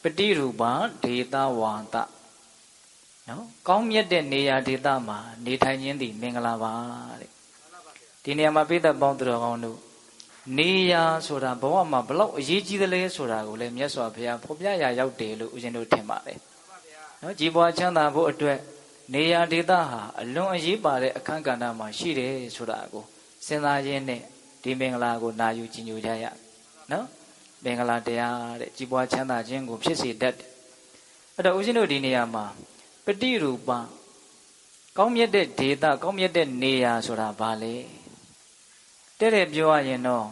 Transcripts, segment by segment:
ပတိရူပဒေသဝါဒနော်ကောင်းမြတ်တဲ့နေရာဒေသမှာနေထိုင်ခြင်းသည်မင်္ဂလာပါတဲ့ဒီနေရာမှာပိဿပေါင်းသူတော်ကောင်းတို့နေရာဆိုတာဘဝမှာဘလောက်အရေးကြီးသလဲဆိုတာကိုလည်းမြတ်စွာဘုရားဖော်ပြရာရောက်တယ်လို့ဦးဇင်းတို့ထင်ပါတယ်နော်ကြီးပွားချမ်းသာဖို့အတွက်နေရာဒေသဟာအလွန်အရေးပါတဲ့အခန်းကဏ္ဍမှာရှိတယ်ဆိုတာကိုစဉ်းစားရင်းနဲ့ဒီမင်္ဂလာကိုနာယူကြည်ညိုကြရနော်မင်္ဂလာတရားတဲ့ကြီးပွားချမ်းသာခြင်းကိုဖြစ်စေတတ်တယ်အဲ့တော့ဦးဇင်းတို့ဒီနေရာမှာပฏิရူပကောင်းမြတ်တဲ့ဒေသကောင်းမြတ်တဲ့နေရာဆိုတာဘာလဲတဲ့ပြောရရင်တော့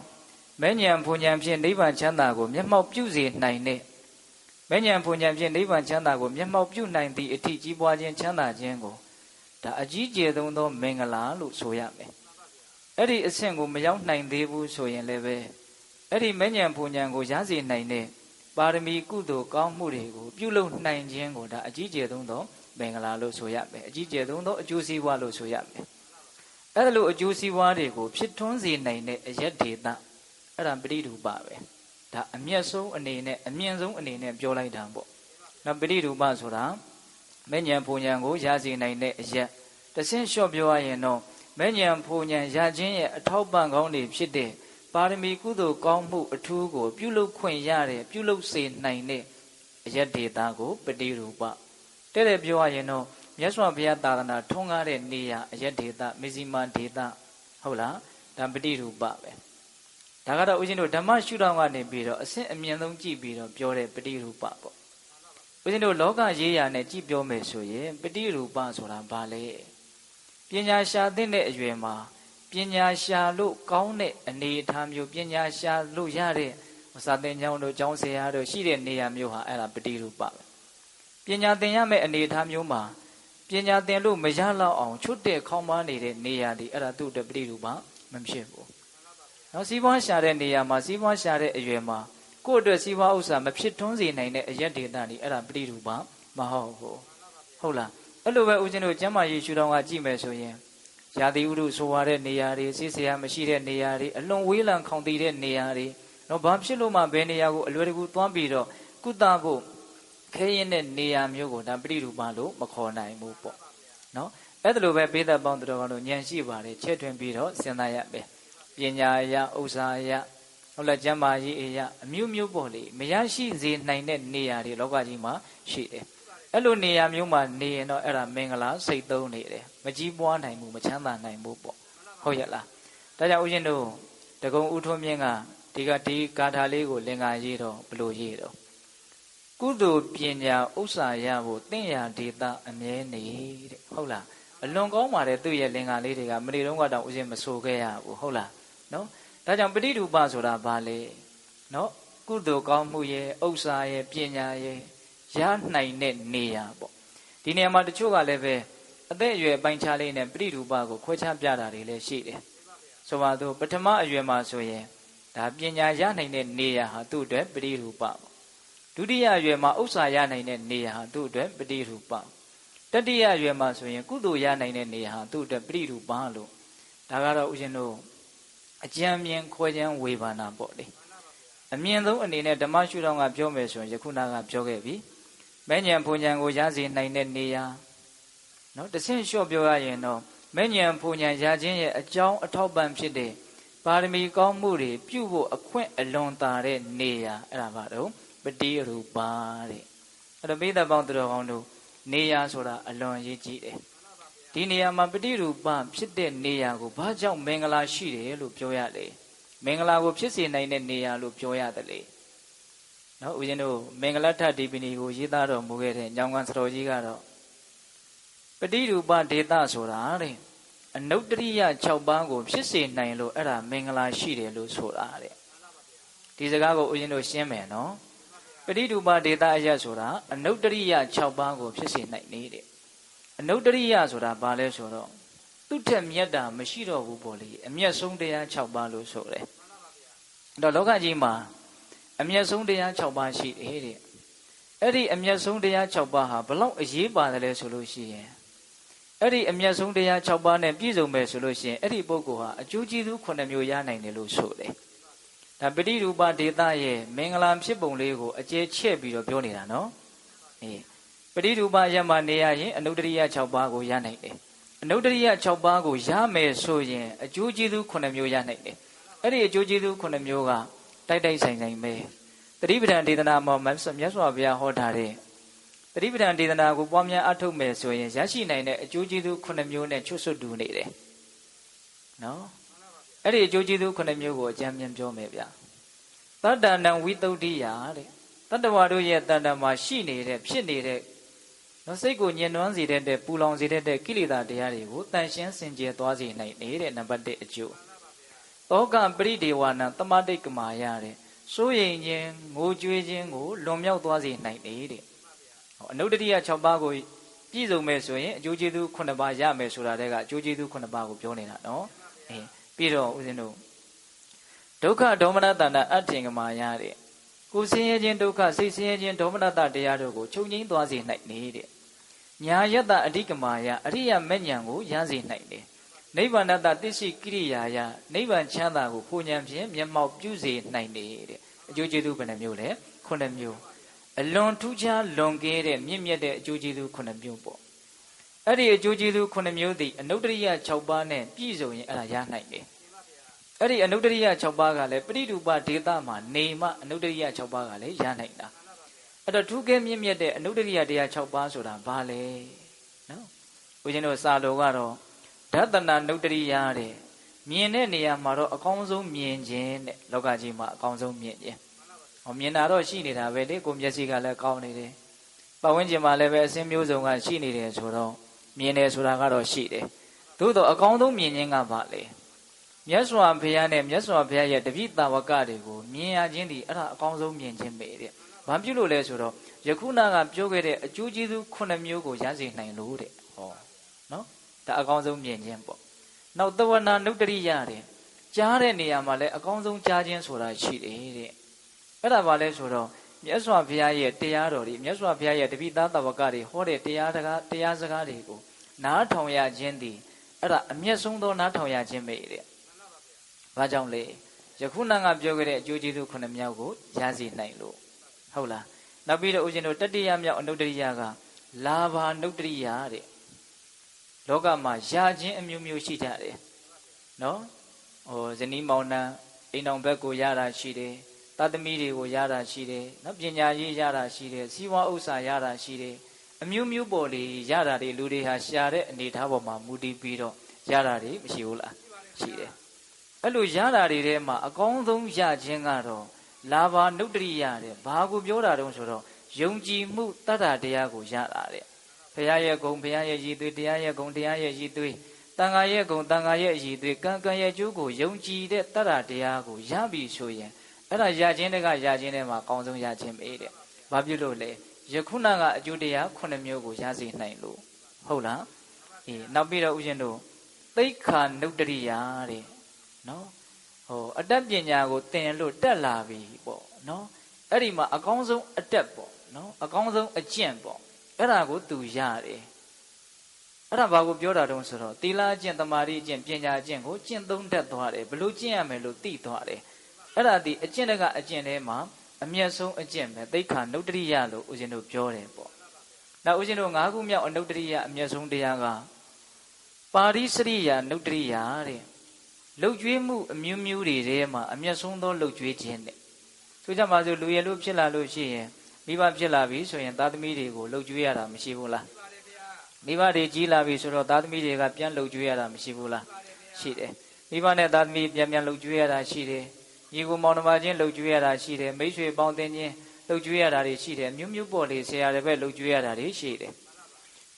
မဲ့ဉဏ်ဘုံဉဏ်ဖြင့်နိဗ္ဗာန်ချမ်းသာကိုမျက်မှောက်ပြုစေနိုင်တဲ့မဲ့ဉဏ်ဘုံဉဏ်ဖြင့်နိဗ္ဗာန်ချမ်းသာကိုမျက်မှောက်ပြုနိုင်သည့်အထိကြီးပွားခြင်းချမ်းသာခြင်းကိုဒါအကြီးကျယ်ဆုံးသောမင်္ဂလာလို့ဆိုရမယ်အဲ့ဒီအဆင့်ကိုမရောက်နိုင်သေးဘူးဆိုရင်လည်းပဲအဲ့ဒီမဲ့ဉဏ်ဘုံဉဏ်ကိုရစေနိုင်တဲ့ပါရမီကုသိုလ်ကောင်းမှုတွေကိုပြုလုပ်နိုင်ခြင်းကိုဒါအကြီးကျယ်ဆုံးသောမင်္ဂလာလို့ဆိုရမယ်အကြီးကျယ်ဆုံးသောအကျိုးစီးပွားလို့ဆိုရမယ်အဲ့ဒါလိုအကျိုးစီးပွားတွေကိုဖြစ်ထွန်းစေနိုင်တဲ့အရက်ဒေသအဲ့ဒါပฏิရူပပဲဒါအမျက်ဆုံးအနေနဲ့အမြင့်ဆုံးအနေနဲ့ပြောလိုက်တာပေါ့နော်ပฏิရူပဆိုတာမဲ့ဉဏ်ဘုံဉဏ်ကိုရစေနိုင်တဲ့အရက်တဆင့်လျှော့ပြောရရင်တော့မဲ့ဉဏ်ဘုံဉဏ်ရခြင်းရဲ့အထောက်ပံ့ကောင်းတွေဖြစ်တဲ့ပါရမီကုသိုလ်ကောင်းမှုအထူးကိုပြုလုပ်ခွင့်ရတဲ့ပြုလုပ်စေနိုင်တဲ့အရက်ဒေသကိုပฏิရူပတဲ့ပြောရရင်တော့မြတ်စွာဘုရားသာသနာထွန်းကားတဲ့နေရာအရက်ဒေသမဇ္ဈိမဒေသဟုတ်လားဒါပฏิရူပပဲဒါကတော့ဦးဇင်းတို့ဓမ္မရှုထောင့်ကနေပြီးတော့အဆင့်အမြင့်ဆုံးကြည့်ပြီးတော့ပြောတဲ့ပฏิရူပပေါ့ဦးဇင်းတို့လောကရေးရာနဲ့ကြည့်ပြောမယ်ဆိုရင်ပฏิရူပဆိုတာဘာလဲပညာရှာသင့်တဲ့အရွယ်မှာပညာရှာလို့ကောင်းတဲ့အနေအထားမျိုးပညာရှာလို့ရတဲ့စာသင်ကျောင်းတို့ကျောင်းဆရာတို့ရှိတဲ့နေရာမျိုးဟာအဲ့ဒါပฏิရူပပဲပညာသင်ရမယ့်အနေအထားမျိုးမှာပညာသင်လို့မရတော့အောင်ချွတ်တဲ့ခေါင်းပါနေတဲ့နေရာဒီအဲ့ဒါသူ့အတွက်ပฏิရူပမဖြစ်ဘူး။နောက်စီးပွားရှာတဲ့နေရာမှာစီးပွားရှာတဲ့အရွယ်မှာကိုယ့်အတွက်စီးပွားဥစ္စာမဖြစ်ထွန်းစေနိုင်တဲ့အရက်ဒေသတွေအဲ့ဒါပฏิရူပမဟုတ်ဘူး။ဟုတ်လား။အဲ့လိုပဲဦးဇင်းတို့ကျမ်းမာရေးရှုထောင့်ကကြည့်မယ်ဆိုရင်ရာသီဥတုဆိုရတဲ့နေရာတွေစိတ်ဆရာမရှိတဲ့နေရာတွေအလွန်ဝေးလံခေါင်တည်တဲ့နေရာတွေတော့ဘာဖြစ်လို့မှဘယ်နေရာကိုအလွယ်တကူသွားပြီးတော့ကုသဖို့ခဲရင်တဲ့နေရာမျိုးကိုဒါပฏิရူပလို့မခေါ်နိုင်ဘူးပေါ့နော်အဲ့ဒါလိုပဲပိဿပေါင်းတော်တို့ဉာဏ်ရှိပါတယ်ချဲ့ထွင်ပြီးတော့စဉ်းစားရမယ်ပညာအရာဥစ္စာအရာဟုတ်လားကျမ်းမာရေးအရာအမျိုးမျိုးပေါ့လေမရရှိစေနိုင်တဲ့နေရာတွေလောကကြီးမှာရှိတယ်အဲ့လိုနေရာမျိုးမှာနေရင်တော့အဲ့ဒါမင်္ဂလာစိတ်သုံးနေတယ်မကြီးပွားနိုင်ဘူးမချမ်းသာနိုင်ဘူးပေါ့ဟုတ်ရဲ့လားဒါကြောင့်ဦးဇင်းတို့တကုံဥထွန်းမြင့်ကဒီဂါထာလေးကိုလင်္ကာရေးတော့ဘလို့ရေးတော့ကုသိုလ်ပညာဥစ္စာရဖို့တင့်ရာဒေသအမြဲနေတဲ့ဟုတ်လားအလွန်ကောင်းပါတယ်သူ့ရဲ့လင်္ကာလေးတွေကမနေ့တုန်းကတော့ဦးဇင်းမဆိုခဲ့ရဘူးဟုတ်လားနော်ဒါကြောင့်ပฏิရူပဆိုတာဘာလဲနော်ကုသိုလ်ကောင်းမှုရဲ့ဥစ္စာရဲ့ပညာရဲ့ရနိုင်တဲ့နေရာပေါ့ဒီနေရာမှာတချို့ကလည်းပဲအသက်အရွယ်ပိုင်းခြားလေးနဲ့ပฏิရူပကိုခွဲခြားပြတာတွေလည်းရှိတယ်ဆိုပါတော့ပထမအရွယ်မှာဆိုရင်ဒါပညာရနိုင်တဲ့နေရာဟာသူ့အတွက်ပฏิရူပဒုတိယအရွယ်မှာဥစ္စာရနိုင်တဲ့နေရာဟာသူ့အတွက်ပฏิရူပတတိယအရွယ်မှာဆိုရင်ကုသိုလ်ရနိုင်တဲ့နေရာဟာသူ့အတွက်ပฏิရူပလို့ဒါကတော့ဦးဇင်းတို့အကြံမြင်ခွဲခြမ်းဝေဘာနာပေါ့လေအမြင့်ဆုံးအနေနဲ့ဓမ္မရှုထောင့်ကပြောမယ်ဆိုရင်ယခုနကပြောခဲ့ပြီမဲ့ဉဏ်ဘုံဉဏ်ကိုရစေနိုင်တဲ့နေရာနော်တဆင့်လျှော့ပြောရရင်တော့မဲ့ဉဏ်ဘုံဉဏ်ရခြင်းရဲ့အကြောင်းအထောက်ပံ့ဖြစ်တဲ့ပါရမီကောင်းမှုတွေပြုဖို့အခွင့်အလွန်သာတဲ့နေရာအဲ့ဒါပါတော့ပฏิရူပတဲ့အဲ့တော့ပိဿပေါင်းသူတော်ကောင်းတို့နေရာဆိုတာအလွန်ရေးကြည့်တယ်ဒီနေရာမှာပฏิရူပဖြစ်တဲ့နေရာကိုဘာကြောင့်မင်္ဂလာရှိတယ်လို့ပြောရလဲမင်္ဂလာကိုဖြစ်စေနိုင်တဲ့နေရာလို့ပြောရတယ်လေနော်ဦးဇင်းတို့မင်္ဂလထဒီပိနီကိုရေးသားတော်မူခဲ့တဲ့ညောင်ကန်စတော်ကြီးကတော့ပฏิရူပဒေသဆိုတာတဲ့အနုတ္တရိယ6ပါးကိုဖြစ်စေနိုင်လို့အဲ့ဒါမင်္ဂလာရှိတယ်လို့ဆိုတာတဲ့ဒီစကားကိုဦးဇင်းတို့ရှင်းမယ်နော်ပฏิရူပဒေသအရဆိုတာအနုတ္တရိယ6ပါးကိုဖြစ်စေနိုင်နေတဲ့အနုတ္တရိယဆိုတာဘာလဲဆိုတော့သူ့ထက်မြတ်တာမရှိတော့ဘူးပေါ့လေအမျက်ဆုံးတရား6ပါးလို့ဆိုတယ်အဲ့တော့လောကကြီးမှာအမျက်ဆုံးတရား6ပါးရှိတယ်တဲ့အဲ့ဒီအမျက်ဆုံးတရား6ပါးဟာဘလောက်အရေးပါတယ်လဲဆိုလို့ရှိရင်အဲ့ဒီအမျက်ဆုံးတရား6ပါးနဲ့ပြည့်စုံမယ်ဆိုလို့ရှိရင်အဲ့ဒီပုဂ္ဂိုလ်ဟာအကျိုးကျေးဇူး9မျိုးရနိုင်တယ်လို့ဆိုတယ် ဒါပရိရူပဒေသရဲ့မင်္ဂလာဖြစ်ပုံလေးကိုအကျဲချဲ့ပြီးတော့ပြောနေတာနော်ပရိရူပရက်မှာနေရရင်အနုတ္တရိယ6ပါးကိုရနိုင်တယ်အနုတ္တရိယ6ပါးကိုရမယ်ဆိုရင်အကျိုးကျေးဇူး9မျိုးရနိုင်တယ်အဲ့ဒီအကျိုးကျေးဇူး9မျိုးကတိုက်တိုက်ဆိုင်ဆိုင်ပဲတတိပဌာန်ဒေသနာမှာမြတ်စွာဘုရားဟောထားတဲ့တတိပဌာန်ဒေသနာကိုပွားများအထုတ်မယ်ဆိုရင်ရရှိနိုင်တဲ့အကျိုးကျေးဇူး9မျိုးနဲ့ချွတ်ဆွတ်တူနေတယ်နော်အဲ့ဒီအကျိုးကျေးဇူး9မျိုးကိုအကြံဉာဏ်ပြောမယ်ဗျသတ္တနံဝိတုဒ္ဓိယတဲ့တတ္တဝါတို့ရဲ့တဏ္ဍာမှာရှိနေတဲ့ဖြစ်နေတဲ့နော်စိတ်ကိုညှဉ်းနှွမ်းစေတဲ့ပူလောင်စေတဲ့ကိလေသာတရားတွေကိုတန်ရှင်းစင်ကြယ်သွားစေနိုင်နေတဲ့နံပါတ်1အကျိုးသောကပရိဒေဝနာတမတိတ်ကမာရတဲ့စိုးရိမ်ခြင်းငိုကြွေးခြင်းကိုလွန်မြောက်သွားစေနိုင်တဲ့အနုတ္တရိယ6ပါးကိုပြည့်စုံမယ်ဆိုရင်အကျိုးကျေးဇူး9ပါးရမယ်ဆိုတာတည်းကအကျိုးကျေးဇူး9ပါးကိုပြောနေတာနော်ပြီးတော့ဦးဇင်းတို့ဒုက္ခဒေါမနတဏအတ္တင်ကမာရတဲ့ကိုယ်ဆင်းရဲခြင်းဒုက္ခစိတ်ဆင်းရဲခြင်းဒေါမနတတရားတို့ကိုချုပ်ငြိမ်းသွားစေနိုင်နေတဲ့ညာယတ္တအဓိကမာယအရိယမဉ္ဇဉ်ကိုရစေနိုင်တယ်နိဗ္ဗာန်တသစ္စိကိရိယာယနိဗ္ဗာန်ချမ်းသာကိုဖူဉဏ်ဖြင့်မျက်မှောက်ပြုစေနိုင်တယ်တဲ့အကျိုးကျေးဇူးဘယ်နှမျိုးလဲ9မျိုးအလွန်ထူးခြားလွန်ကဲတဲ့မြင့်မြတ်တဲ့အကျိုးကျေးဇူး9မျိုးပေါ့အဲ့ဒီအကျိုးကျေးဇူး9မျိုးသည်အနုတ္တရိယ6ပါးနဲ့ပြည့်စုံရင်အဲ့ဒါရနိုင်တယ်အဲ့ဒီအနုတ္တရိယ6ပါးကလည်းပရိဒုပဒေသမှာနေမှအနုတ္တရိယ6ပါးကလည်းရနိုင်တာအဲ့တော့ထူးကဲမြင့်မြတ်တဲ့အနုတ္တရိယတရား6ပါးဆိုတာဘာလဲနော်ဦးဇင်းတို့စာလိုကတော့ဓတ္တနာနုတ္တရိယတဲ့မြင်တဲ့နေရာမှာတော့အကောင်းဆုံးမြင်ခြင်းတဲ့လောကကြီးမှာအကောင်းဆုံးမြင်ခြင်းမြင်တာတော့ရှိနေတာပဲလေကိုမျက်စိကလည်းကောင်းနေတယ်ပတ်ဝန်းကျင်မှာလည်းပဲအစင်းမျိုးစုံကရှိနေတယ်ဆိုတော့မြင်တယ်ဆိုတာကတော့ရှိတယ်သို့တော့အကောင်းဆုံးမြင်ခြင်းကဘာလဲမြတ်စွာဘုရားနဲ့မြတ်စွာဘုရားရဲ့တပည့်တာဝကတွေကိုမြင်ရခြင်းဒီအဲ့ဒါအကောင်းဆုံးမြင်ခြင်းပဲတဲ့ဘာဖြစ်လို့လဲဆိုတော့ယခုနကပြောခဲ့တဲ့အကျိုးကျေးဇူး9မျိုးကိုရစေနိုင်လို့တဲ့ဟောနော်ဒါအကောင်းဆုံးမြင်ခြင်းပေါ့နောက်တဝနာနုတ္တရိယတဲ့ကြားတဲ့နေရာမှာလည်းအကောင်းဆုံးကြားခြင်းဆိုတာရှိတယ်တဲ့အဲ့ဒါဘာလဲဆိုတော့မြတ်စွာဘုရားရဲ့တရားတော်တွေမြတ်စွာဘုရားရဲ့တပိသားတဝကတွေဟောတဲ့တရားစကားတွေကိုနားထောင်ရခြင်းဒီအဲ့ဒါအမျက်ဆုံးသောနားထောင်ရခြင်းပဲတဲ့ဘာကြောင့်လဲယခုနကပြောခဲ့တဲ့အကျိုးကျေးဇူး9မြောက်ကိုရစေနိုင်လို့ဟုတ်လားနောက်ပြီးတော့ဦးဇင်းတို့တတိယမြောက်အနုတ္တရိယကလာဘာနုတ္တရိယတဲ့လောကမှာရခြင်းအမျိုးမျိုးရှိကြတယ်နော်ဇနီးမောင်နှံအိမ်တော်ဘက်ကိုရတာရှိတယ်တသမီတွေကိုရတာရှိတယ်နော်ပညာရေးရတာရှိတယ်စီးပွားဥစ္စာရတာရှိတယ်အမျိုးမျိုးပေါ်လေရတာတွေလူတွေဟာရှာတဲ့အနေထားပေါ်မှာမူတည်ပြီးတော့ရတာတွေမရှိဘူးလားရှိတယ်အဲ့လိုရတာတွေထဲမှာအကောင်းဆုံးရခြင်းကတော့လာဘာနုတ္တရိယတဲ့ဘာကိုပြောတာတုံးဆိုတော့ယုံကြည်မှုတတ္တတရားကိုရတာတဲ့ဘုရားရဲ့ဂုဏ်ဘုရားရဲ့ရည်သွေးတရားရဲ့ဂုဏ်တရားရဲ့ရည်သွေးတန်ခါရဲ့ဂုဏ်တန်ခါရဲ့ရည်သွေးကံကံရဲ့ကျိုးကိုယုံကြည်တဲ့တတ္တတရားကိုရပြီဆိုရင်အဲ့ဒါရခြင်းတကရခြင်းထဲမှာအကောင်းဆုံးရခြင်းပဲတဲ့ဘာဖြစ်လို့လဲယခုနကအကျိုးတရား9မျိုးကိုရစေနိုင်လို့ဟုတ်လားနောက်ပြီးတော့ဦးဇင်းတို့သိက္ခာနုတ္တရိယတဲ့နော်အတတ်ပညာကိုသင်လို့တက်လာပြီပေါ့နော်အဲ့ဒီမှာအကောင်းဆုံးအတက်ပေါ့နော်အကောင်းဆုံးအကျင့်ပေါ့အဲ့ဒါကိုသူရတယ်အဲ့ဒါဘာကိုပြောတာတုံးဆိုတော့သီလအကျင့်သမာဓိအကျင့်ပညာအကျင့်ကိုကျင့်သုံးတတ်သွားတယ်ဘလို့ကျင့်ရမယ်လို့သိသွားတယ်အဲ့ဒါဒီအကျင့်တကအကျင့်ထဲမှာအမျက်ဆုံးအကျင့်ပဲသိက္ခာနုတ္တရိယလို့ဦးဇင်းတို့ပြောတယ်ပေါ့နောက်ဦးဇင်းတို့9ခုမြောက်အနုတ္တရိယအမျက်ဆုံးတရားကပါရိစရိယနုတ္တရိယတဲ့လှုပ်ကြွေးမှုအမျိုးမျိုးတွေထဲမှာအမျက်ဆုံးသောလှုပ်ကြွေးခြင်းတဲ့ဆိုကြပါစို့လူရလို့ဖြစ်လာလို့ရှိရင်မိဘဖြစ်လာပြီဆိုရင်သားသမီးတွေကိုလှုပ်ကြွေးရတာမရှိဘူးလားမိဘတွေကြီးလာပြီဆိုတော့သားသမီးတွေကပြန်လှုပ်ကြွေးရတာမရှိဘူးလားရှိတယ်မိဘနဲ့သားသမီးပြန်လှုပ်ကြွေးရတာရှိတယ်ညီကိုမောင်နှမချင်းလှုပ်ကြွေးရတာရှိတယ်မိတ်ဆွေပေါင်းတင်ချင်းလှုပ်ကြွေးရတာတွေရှိတယ်မျိုးမျိုးပေါ်လေဆရာတွေပဲလှုပ်ကြွေးရတာတွေရှိတယ်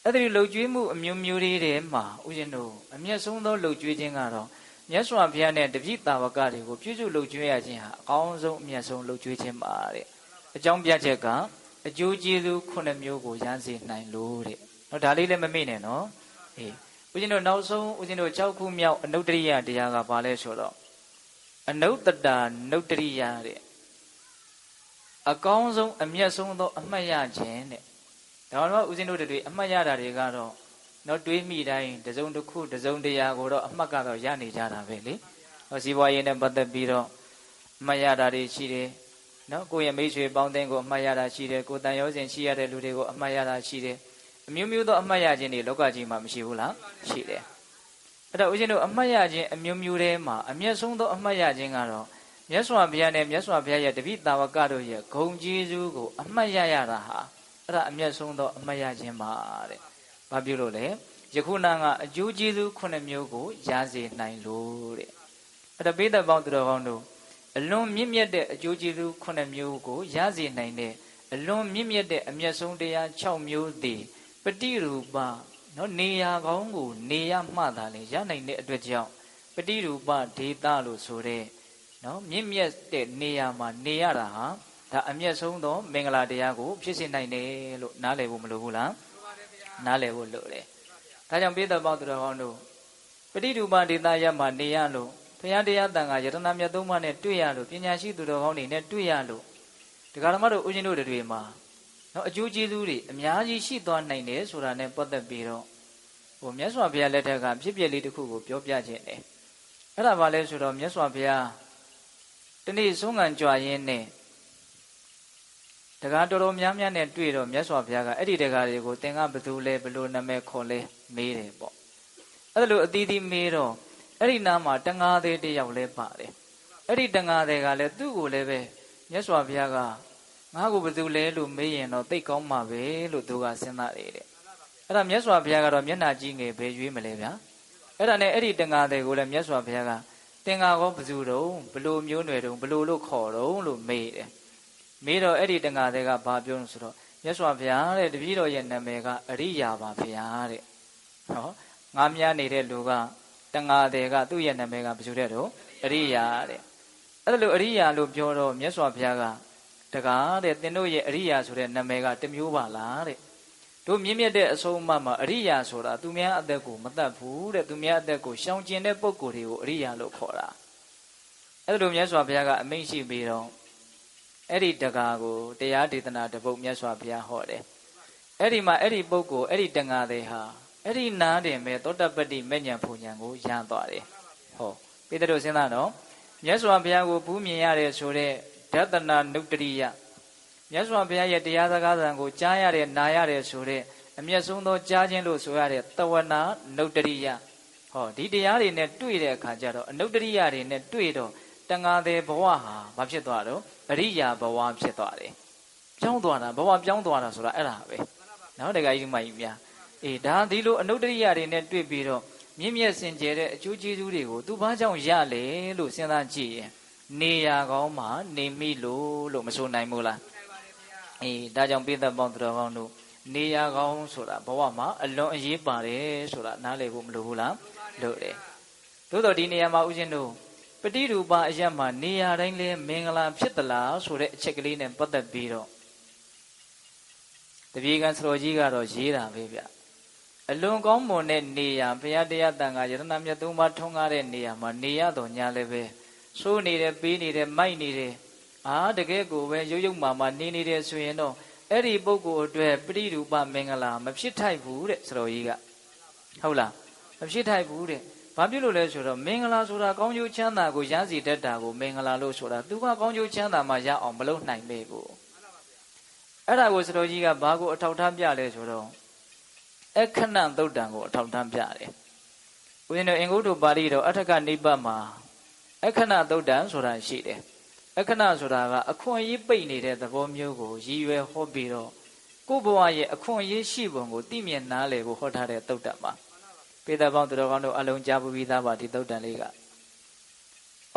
အဲ့ဒီလှုပ်ကြွေးမှုအမျိုးမျိုးတွေထဲမှာဦးဇင်းတို့အမျက်ဆုံးသောလှုပ်ကြွေးခြင်းကတော့မြတ်စွာဘုရားနဲ့တပည့်တာဝကတွေကိုပြုစုလှုပ်ကြွေးရခြင်းဟာအကောင်းဆုံးအမျက်ဆုံးလှုပ်ကြွေးခြင်းပါတဲ့အကြောင်းပြချက်ကအကျိုးကျေးဇူး9မျိုးကိုရစေနိုင်လို့တဲ့နော်ဒါလေးလည်းမမေ့နဲ့နော်ဦးဇင်းတို့နောက်ဆုံးဦးဇင်းတို့6ခုမြောက်အနုတ္တရိယတရားကဘာလဲဆိုတော့အနုတ္တတာနုတ္တရိယတဲ့အကောင်းဆုံးအမျက်ဆုံးသောအမှတ်ရခြင်းတဲ့ဒါမှမဟုတ်ဦးဇင်းတို့တွေအမှတ်ရတာတွေကတော့နော်တွေးမိတိုင်းတစုံတစ်ခုတစုံတရာကိုတော့အမှတ်ကတော့ရနေကြတာပဲလေဟောစီးပွားရေးနဲ့ပတ်သက်ပြီးတော့ မှတ်ရတာတွေရှိတယ်နော်ကိုယ့်ရဲ့မိတ်ဆွေပေါင်းသင်းကိုအမှတ်ရတာရှိတယ်ကိုယ်တန်ရောစဉ်ရှိရတဲ့လူတွေကိုအမှတ်ရတာရှိတယ်အမျိုးမျိုးသောအမှတ်ရခြင်းတွေလောကကြီးမှာမရှိဘူးလားရှိတယ်အဲ့တော့ဦးဇင်းတို့အမှတ်ရခြင်းအမျိုးမျိုးထဲမှာအမျက်ဆုံးသောအမှတ်ရခြင်းကတော့မြတ်စွာဘုရားနဲ့မြတ်စွာဘုရားရဲ့တပည့်တာဝကတို့ရဲ့ဂုဏ်ကျေးဇူးကိုအမှတ်ရရတာဟာအဲ့ဒါအမျက်ဆုံးသောအမှတ်ရခြင်းပါတဲ့ဘာဖြစ်လို့လဲယခုနကအကျိုးကျေးဇူး9မျိုးကိုရစေနိုင်လို့တဲ့အဲ့ဒါပိဋကပေါင်းသူတော်ကောင်းတို့အလွန်မြင့်မြတ်တဲ့အကျိုးကျေးဇူး9မျိုးကိုရစေနိုင်တဲ့အလွန်မြင့်မြတ်တဲ့အမျက်ဆုံးတရား6မျိုးသည်ပฏิရူပနော်နေရာကောင်းကိုနေရမှသာလေရနိုင်တဲ့အတွက်ကြောင့်ပฏิရူပဒေတာလို့ဆိုတဲ့နော်မြင့်မြတ်တဲ့နေရာမှာနေရတာဟာဒါအမျက်ဆုံးသောမင်္ဂလာတရားကိုဖြစ်စေနိုင်တယ်လို့နားလည်ဖို့မလိုဘူးလားနားလည်ဖို့လိုတယ်ဒါကြောင့်ပိဋကပေါင်းသူတော်ကောင်းတို့ပฏิရူပဒေတာရမှာနေရလို့ဘုရားတရားတန်ခါယတနာမြတ်သုံးပါးနဲ့တွေ့ရလို့ပညာရှိသူတော်ကောင်းတွေနဲ့တွေ့ရလို့တရားဓမ္မတို့ဦးဇင်းတို့တွေမှာနော်အကျိုးကျေးဇူးတွေအများကြီးရှိသွားနိုင်တယ်ဆိုတာနဲ့ပတ်သက်ပြီးတော့မြတ်စွာဘုရားလက်ထက်ကဖြစ်ပျက်လေးတစ်ခုကိုပြောပြခြင်းတယ်အဲ့ဒါဘာလဲဆိုတော့မြတ်စွာဘုရားတနေ့ဆုံးခံကြွရင်းနဲ့တရားတော်တော်များများနဲ့တွေ့တော့မြတ်စွာဘုရားကအဲ့ဒီတရားတွေကိုသင်ကဘယ်သူလဲဘယ်လိုနာမည်ခေါ်လဲမေးတယ်ပေါ့အဲ့လိုအသီးသီးမေးတော့အဲ့ဒီနားမှာတန်ဃာသေးတယောက်လဲပါတယ်အဲ့ဒီတန်ဃာသေးကလည်းသူ့ကိုလည်းပဲမြတ်စွာဘုရားကငါ့ကိုဘယ်သူလဲလို့မေးရင်တော့သိကောင်းမှာပဲလို့သူကစဉ်းစားတယ်တဲ့အဲ့ဒါမြတ်စွာဘုရားကတော့မျက်နှာကြီးငယ်ပဲရွေးမလဲဗျာအဲ့ဒါနဲ့အဲ့ဒီတန်ဃာသေးကိုလည်းမြတ်စွာဘုရားကသင်္ဃာကောဘယ်သူတုံးဘလို့မျိုးနွယ်တုံးဘလို့လို့ခေါ်တုံးလို့မေးတယ်မေးတော့အဲ့ဒီတန်ဃာသေးကဘာပြောလို့ဆိုတော့မြတ်စွာဘုရားတဲ့တပည့်တော်ရဲ့နာမည်ကအရိယာပါဘုရားတဲ့ဟောငါများနေတဲ့လူကတန်ဃာသေးကသူ့ရဲ့နာမည်ကဘယ်သူတဲ့တော့အရိယာတဲ့အဲ့လိုအရိယာလို့ပြောတော့မြတ်စွာဘုရားကတကားတဲ့သင်တို့ရဲ့အရိယာဆိုတဲ့နာမည်ကတစ်မျိုးပါလားတဲ့တို့မြင့်မြတ်တဲ့အဆုံးအမမှာအရိယာဆိုတာသူများအသက်ကိုမတတ်ဘူးတဲ့သူများအသက်ကိုရှောင်ကျင်တဲ့ပုဂ္ဂိုလ်တွေကိုအရိယာလို့ခေါ်တာအဲ့လိုမြတ်စွာဘုရားကအမိန့်ရှိပြီးတော့အဲ့ဒီတကားကိုတရားဒေသနာတစ်ပုဒ်မြတ်စွာဘုရားဟောတယ်အဲ့ဒီမှာအဲ့ဒီပုဂ္ဂိုလ်အဲ့ဒီတန်ဃာတွေဟာအဲ့ဒီနားတင်မဲ့သောတပတ္တိမဉ္ဇဉ်ဖူဉ္ဇဉ်ကိုရသွားတယ်ဟောပိဿတို့စဉ်းစားတော့မြတ်စွာဘုရားကိုဘူးမြင်ရတယ်ဆိုတဲ့ဒသနာနုတ္တရိယမြတ်စွာဘုရားရဲ့တရားစကားသံကိုကြားရတဲ့နားရတဲ့ဆိုတဲ့အမျက်ဆုံးသောကြားခြင်းလို့ဆိုရတဲ့တဝနာနုတ္တရိယဟောဒီတရားတွေနဲ့တွေ့တဲ့အခါကျတော့အနုတ္တရိယတွေနဲ့တွေ့တော့တန်ဃာသေးဘဝဟာဘာဖြစ်သွားတော့အရိယာဘဝဖြစ်သွားတယ်ပြောင်းသွားတာဘဝပြောင်းသွားတာဆိုတာအဲ့ဒါပဲနော်တခါကြီးမကြီးများအေးဒါဒီလိုအနုတ္တရိယတွေနဲ့တွေ့ပြီးတော့မြင့်မြတ်စင်ကြယ်တဲ့အကျိုးကျေးဇူးတွေကိုသူဘာကြောင့်ရလဲလို့စဉ်းစားကြည့်ရင်နေရာကောင်းမှနေမိလို့မဆိုနိုင်ဘူးလားအေးဒါကြောင့်ပိဿပေါင်းသူတော်ကောင်းတို့နေရာကောင်းဆိုတာဘဝမှာအလွန်အရေးပါတယ်ဆိုတာနားလည်ဖို့မလိုဘူးလားလို့တယ်သို့တော့ဒီနေရာမှာဦးဇင်းတို့ပฏิရူပအရက်မှာနေရာတိုင်းလဲမင်္ဂလာဖြစ်သလားဆိုတဲ့အချက်ကလေးနဲ့ပတ်သက်ပြီးတော့တပည့်ကံစတော်ကြီးကတော့ရေးတာပဲဗျအလွန်ကောင်းမွန်တဲ့နေရာဘုရားတရားတန်ခါယတနာမြတ်သုံးပါးထွန်းကားတဲ့နေရာမှာနေရတော့ညာလည်းပဲဆိုးနေတယ်ပေးနေတယ်မိုက်နေတယ်တကယ်ကိုပဲရုပ်ရုပ်မာမာနေနေတယ်ဆိုရင်တော့အဲ့ဒီပုဂ္ဂိုလ်အတွက်ပရိရူပမင်္ဂလာမဖြစ်ထိုက်ဘူးတဲ့စတော်ကြီးကဟုတ်လားမဖြစ်ထိုက်ဘူးတဲ့ဘာဖြစ်လို့လဲဆိုတော့မင်္ဂလာဆိုတာကောင်းကျိုးချမ်းသာကိုရစီတတ်တာကိုမင်္ဂလာလို့ဆိုတာသူကကောင်းကျိုးချမ်းသာမှရအောင်မလုပ်နိုင်ပေဘူးအဲ့ဒါကိုစတော်ကြီးကဘာကိုအထောက်ထားပြလဲဆိုတော့အခဏသုတ်တံကိုအထောက်ထားပြတယ်ဦးဇင်းတို့အင်္ဂုတ္တပါဠိတော်အထကနိပတ်မှာအခဏသုတ်တံဆိုတာရှိတယ်အခဏဆိုတာကအခွင့်အရေးပိတ်နေတဲ့သဘောမျိုးကိုရည်ရွယ်ဟောပြီးတော့ကိုယ့်ဘဝရဲ့အခွင့်အရေးရှိပုံကိုသိမြင်နားလည်ဖို့ဟောထားတဲ့သုတ်တံပါပိဿပေါင်းသူတော်ကောင်းတို့အလုံးကြားပူပြီးသားပါဒီသုတ်တံလေးက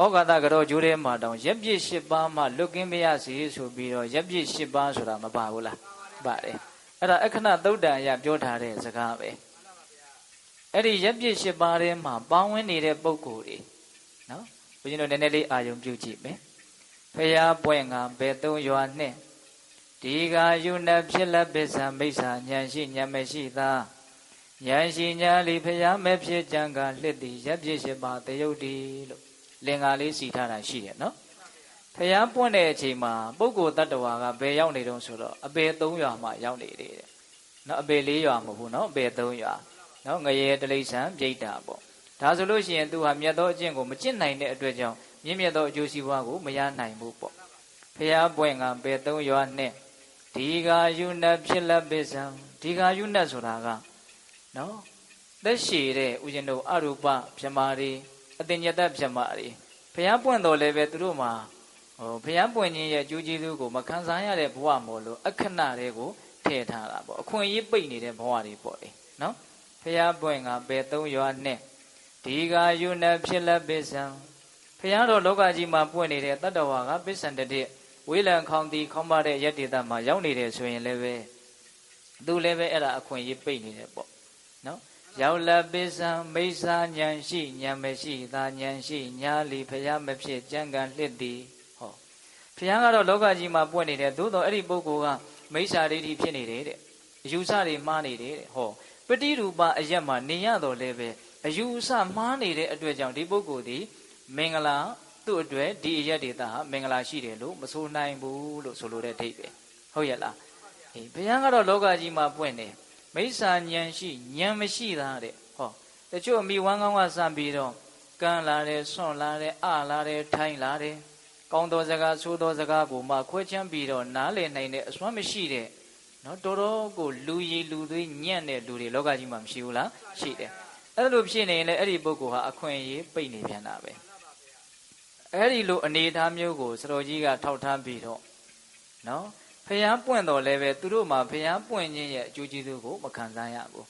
ဩဃာတကတော့ဂျိုးထဲမှာတောင်ရက်ပြည့်၈ပါးမှလွတ်ကင်းမရစေဆိုပြီးတော့ရက်ပြည့်၈ပါးဆိုတာမပါဘူးလားပါတယ်အဲ့ဒါအခဏသုတ်တံအရပြောထားတဲ့စကားပဲအဲ့ဒီရက်ပြည့်၈ပါးထဲမှာပေါင်းဝင်နေတဲ့ပုဂ္ဂိုလ်တွေနော်ဘုရားတို့နည်းနည်းလေးအာယုံပြုကြည့်မယ်ဖရာပွင့်ငါဘယ်သုံးရွာနှင့်ဒီကယုဏဖြစ်လက်ပစ္စံမိစ္ဆာဉာဏ်ရှိဉာဏ်မရှိသာဉာဏ်ရှိဉာဏ်လီဖရာမဲ့ဖြစ်ကြံကလှစ်သည်ရက်ပြည့်၈ပါးတယုတ်တီလို့လင်္ကာလေးစီထားတာရှိတယ်နော်ဖရာပွင့်တဲ့အချိန်မှာပုဂ္ဂိုလ်တ attva ကဘယ်ရောက်နေတုံးဆိုတော့အပေ၃ရွာမှရောက်နေတယ်တဲ့နော်အပေ၄ရွာမဟုတ်ဘူးနော်အပေ၃ရွာနော်ငရေတလိษံပြိတ္တာပေါ့ဒါဆိုလို့ရှိရင်သူဟာမြတ်သောအကျင့်ကိုမကျင့်နိုင်တဲ့အတွက်ကြောင့် မြင့်မြတ်သောအကျိုးစီးပွားကိုမရနိုင်ဘူးပေါ့ဖျားပွင့်ကပေသုံးရွာနဲ့ဒီဃာယုဏဖြစ်လက်ပစ္စံဒီဃာယုဏဆိုတာကနော်သက်ရှည်တဲ့ဥရှင်တို့အရူပပြမာတွေအတင်ညတပြမာတွေဖျားပွင့်တော်လည်းပဲသူတို့မှာဖျားပွင့်ခြင်းရဲ့အကျိုးကျေးဇူးကိုမခံစားရတဲ့ဘဝမို့လို့အခဏတွေကိုထည့်ထားတာပေါ့အခွင့်အရေးပိတ်နေတဲ့ဘဝတွေပေါ့လေနော်ဖျားပွင့်ကပေသုံးရွာနဲ့ဒီဃာယုဏဖြစ်လက်ပစ္စံဖျားတော်လောကကြီးမှာပွင့်နေတဲ့တတ္တဝါကပစ္စံတည်းဝေးလံခေါင်တီခေါင်းပါတဲ့ယတ္တိတမှာရောက်နေတယ်ဆိုရင်လည်းပဲသူလည်းပဲအဲ့ဒါအခွင့်အရေးပိတ်နေတယ်ပေါ့နော်ရောက်လာပစ္စံမိစ္ဆာဉာဏ်ရှိဉာဏ်မရှိသာဉာဏ်ရှိညာလီဖျားမဖြစ်ကြံကံလှစ်သည်ဟောဖျားကတော့လောကကြီးမှာပွင့်နေတယ်သို့တော့အဲ့ဒီပုဂ္ဂိုလ်ကမိစ္ဆာဒိဋ္ဌိဖြစ်နေတယ်တဲ့အယူဆတွေမှားနေတယ်တဲ့ဟောပฏิရူပအရက်မှာနေရတော့လည်းပဲအယူအဆမှားနေတဲ့အတွက်ကြောင့်ဒီပုဂ္ဂိုလ်ဒီမင်္ဂလာသူ့အတွက်ဒီအရက်ဒေတာဟာမင်္ဂလာရှိတယ်လို့မဆိုနိုင်ဘူးလို့ဆိုလိုတဲ့အဓိပ္ပာယ်ဟုတ်ရဲ့လားအေးဘုရားကတော့လောကကြီးမှာပွင့်တယ်မိစ္ဆာဉာဏ်ရှိဉာဏ်မရှိတာတဲ့ဟောတချို့အမိဝမ်းကောင်းကစံပြီးတော့ကန်းလာတယ်ဆွန့်လာတယ်အလာတယ်ထိုင်းလာတယ်ကောင်းသောစကားဆိုးသောစကားကိုမှခွဲချမ်းပြီးတော့နားလည်နိုင်တဲ့အစွမ်းမရှိတဲ့နော်တော်တော်ကိုလူရည်လူသွေးညံ့တဲ့လူတွေလောကကြီးမှာမရှိဘူးလားရှိတယ်အဲ့လိုဖြစ်နေရင်လည်းအဲ့ဒီပုဂ္ဂိုလ်ဟာအခွင့်အရေးပိတ်နေပြန်တာပဲအဲ့ဒီလိုအနေအထားမျိုးကိုစတော်ကြီးကထောက်ထားပြီးတော့နော်ဖျားပွင့်တော်လည်းပဲသူတို့မှာဖျားပွင့်ခြင်းရဲ့အကျိုးကျေးဇူးကိုမခံစားရဘူး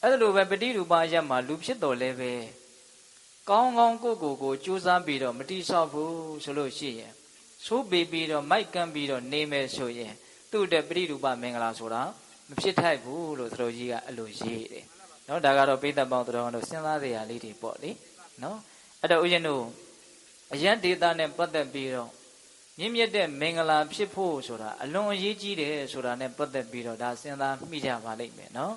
အဲ့လိုပဲပฏิရူပရက်မှာလူဖြစ်တော်လည်းပဲကောင်းကောင်းကိုကြိုးစားပြီးတော့မတိဆောက်ဘူးဆိုလို့ရှိရင်ဆိုးပေပြီးတော့မိုက်ကမ်းပြီးတော့နေမယ်ဆိုရင်သူ့တဲ့ပฏิရူပမင်္ဂလာဆိုတာမဖြစ်ထိုက်ဘူးလို့စတော်ကြီးကအလိုရေးတယ်နော်ဒါကတော့ပိဋကပေါင်းတော်တို့စဉ်းစားစရာလေးတွေပေါ့လေနော်အဲ့တော့ဦးဇင်းတို့အယံဒေတာနဲ့ပတ်သက်ပြီးတော့မြင့်မြတ်တဲ့မင်္ဂလာဖြစ်ဖို့ဆိုတာအလွန်အရေးကြီးတယ်ဆိုတာနဲ့ပတ်သက်ပြီးတော့ဒါစဉ်းစားမိကြပါလိမ့်မယ်နော်